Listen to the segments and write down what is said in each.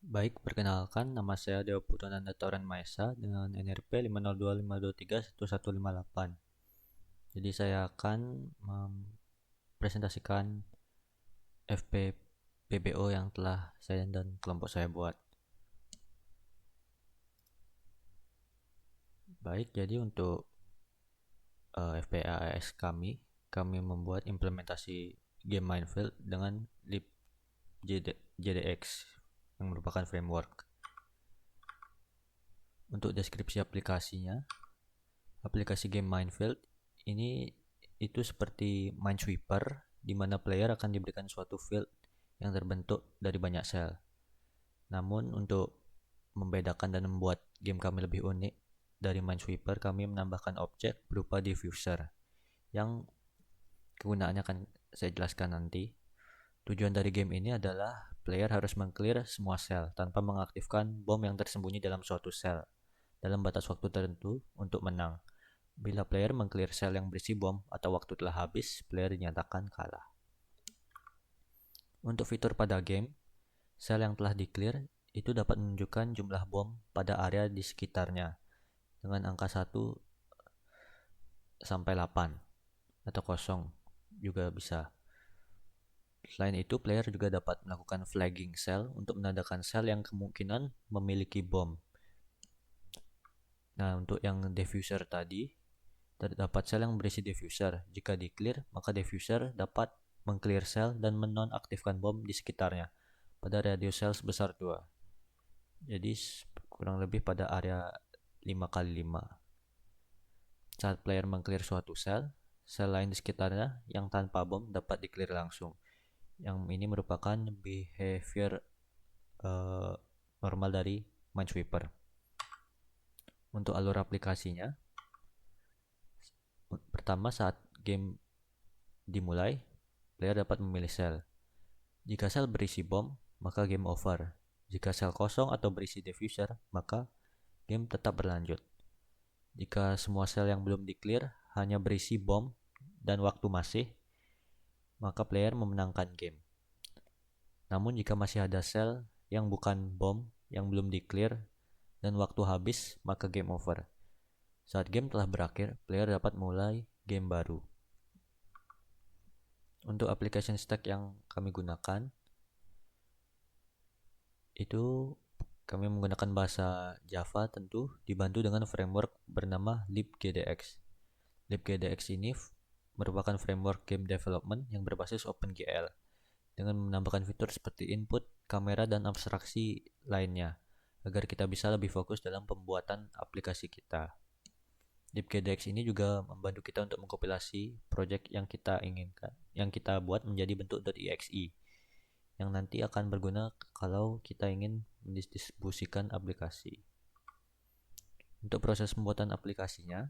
Baik, perkenalkan nama saya Dewa Putananda Toren Maesa dengan NRP 50252311158. Jadi saya akan mempresentasikan FPPBO yang telah saya dan kelompok saya buat. Baik, jadi untuk FPAS kami membuat implementasi game Minefield dengan libJDX yang merupakan framework. Untuk deskripsi aplikasinya, aplikasi game Minefield ini itu seperti Minesweeper, di mana player akan diberikan suatu field yang terbentuk dari banyak sel. Namun untuk membedakan dan membuat game kami lebih unik dari Minesweeper, kami menambahkan objek berupa diffuser yang kegunaannya akan saya jelaskan nanti. Tujuan dari game ini adalah player harus mengclear semua sel tanpa mengaktifkan bom yang tersembunyi dalam suatu sel dalam batas waktu tertentu untuk menang. Bila player mengclear sel yang berisi bom atau waktu telah habis, player dinyatakan kalah. Untuk fitur pada game, sel yang telah di-clear itu dapat menunjukkan jumlah bom pada area di sekitarnya dengan angka 1 sampai 8 atau kosong juga bisa. Selain itu, player juga dapat melakukan flagging sel untuk menandakan sel yang kemungkinan memiliki bom. Nah, untuk yang diffuser tadi, terdapat sel yang berisi diffuser. Jika di-clear, maka diffuser dapat meng-clear sel dan menonaktifkan bom di sekitarnya pada radius sel sebesar 2. Jadi kurang lebih pada area 5x5. Saat player meng-clear suatu sel, sel lain di sekitarnya yang tanpa bom dapat di-clear langsung. Yang ini merupakan behavior normal dari Minesweeper. Untuk alur aplikasinya, pertama saat game dimulai, player dapat memilih sel. Jika sel berisi bom, maka game over. Jika sel kosong atau berisi diffuser, maka game tetap berlanjut. Jika semua sel yang belum di-clear hanya berisi bom dan waktu masih, maka player memenangkan game. Namun jika masih ada sel yang bukan bom yang belum di-clear dan waktu habis, maka game over. Saat game telah berakhir, player dapat mulai game baru. Untuk application stack yang kami gunakan, itu kami menggunakan bahasa Java tentu dibantu dengan framework bernama libGDX. libGDX ini merupakan framework game development yang berbasis OpenGL dengan menambahkan fitur seperti input, kamera, dan abstraksi lainnya agar kita bisa lebih fokus dalam pembuatan aplikasi kita. libGDX ini juga membantu kita untuk mengkompilasi project yang kita inginkan, yang kita buat menjadi bentuk .exe yang nanti akan berguna kalau kita ingin mendistribusikan aplikasi. Untuk proses pembuatan aplikasinya,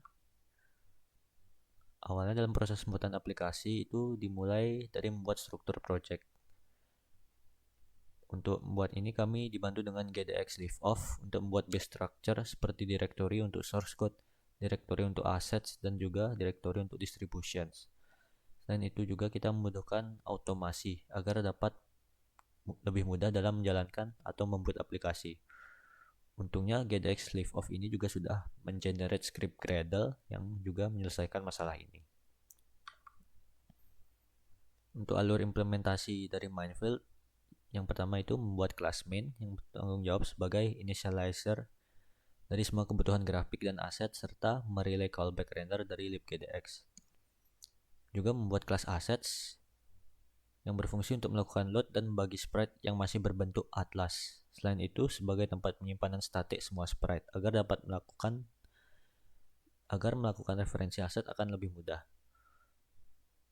awalnya dalam proses pembuatan aplikasi itu dimulai dari membuat struktur project. Untuk membuat ini kami dibantu dengan GDX Live Off untuk membuat base structure seperti directory untuk source code, directory untuk assets, dan juga directory untuk distributions. Selain itu juga kita membutuhkan automasi agar dapat lebih mudah dalam menjalankan atau membuat aplikasi. Untungnya GDX Live Off ini juga sudah mengenerate script Gradle yang juga menyelesaikan masalah ini. Untuk alur implementasi dari Minefield, yang pertama itu membuat kelas main yang bertanggung jawab sebagai initializer dari semua kebutuhan grafik dan aset serta merelay callback render dari libGDX. Juga membuat kelas assets yang berfungsi untuk melakukan load dan membagi sprite yang masih berbentuk atlas. Selain itu, sebagai tempat penyimpanan statik semua sprite agar melakukan referensi aset akan lebih mudah.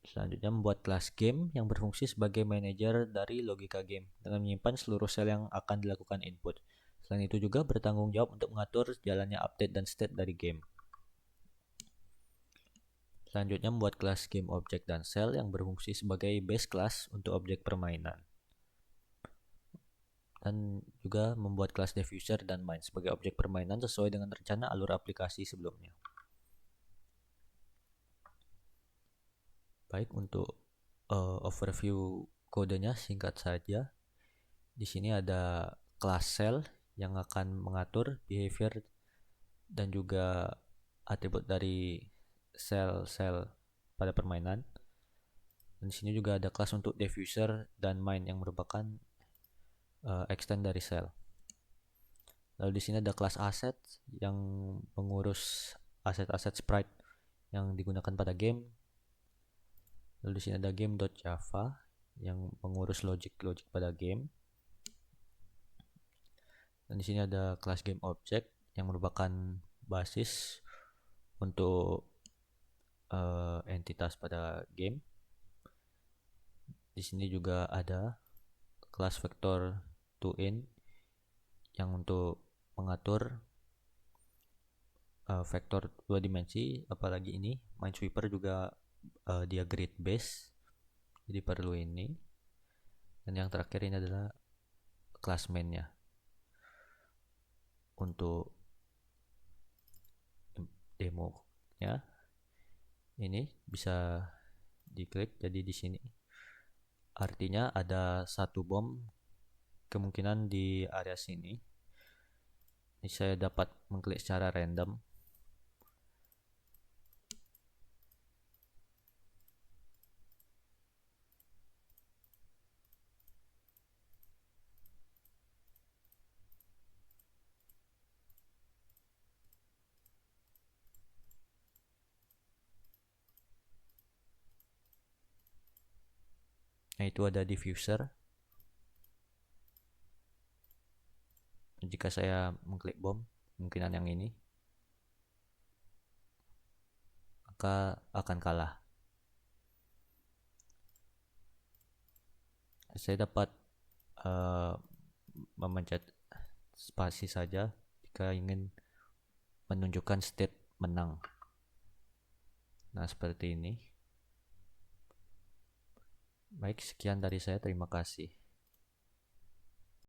Selanjutnya membuat kelas game yang berfungsi sebagai manajer dari logika game dengan menyimpan seluruh sel yang akan dilakukan input. Selain itu juga bertanggung jawab untuk mengatur jalannya update dan state dari game. Selanjutnya membuat kelas game object dan sel yang berfungsi sebagai base class untuk objek permainan. Dan juga membuat kelas diffuser dan mine sebagai objek permainan sesuai dengan rencana alur aplikasi sebelumnya. Baik, untuk overview kodenya singkat saja. Di sini ada kelas cell yang akan mengatur behavior dan juga atribut dari sel-sel pada permainan. Dan di sini juga ada kelas untuk diffuser dan mine yang merupakan extend dari sel. Lalu di sini ada kelas asset yang mengurus aset-aset sprite yang digunakan pada game. Lalu di sini ada game.java yang mengurus logic pada game. Dan di sini ada kelas game object yang merupakan basis untuk entitas pada game. Di sini juga ada kelas vector toIn yang untuk mengatur vektor 2 dimensi, apalagi ini Minesweeper juga dia grid base, jadi perlu ini. Dan yang terakhir ini adalah kelas mainnya untuk demo ya. Ini bisa diklik, jadi di sini artinya ada satu bom kemungkinan di area sini. Ini saya dapat mengklik secara random. Nah, itu ada diffuser. Jika saya mengklik bom, kemungkinan yang ini, maka akan kalah. Saya dapat memencet spasi saja jika ingin menunjukkan state menang. Nah, seperti ini. Baik, sekian dari saya. Terima kasih.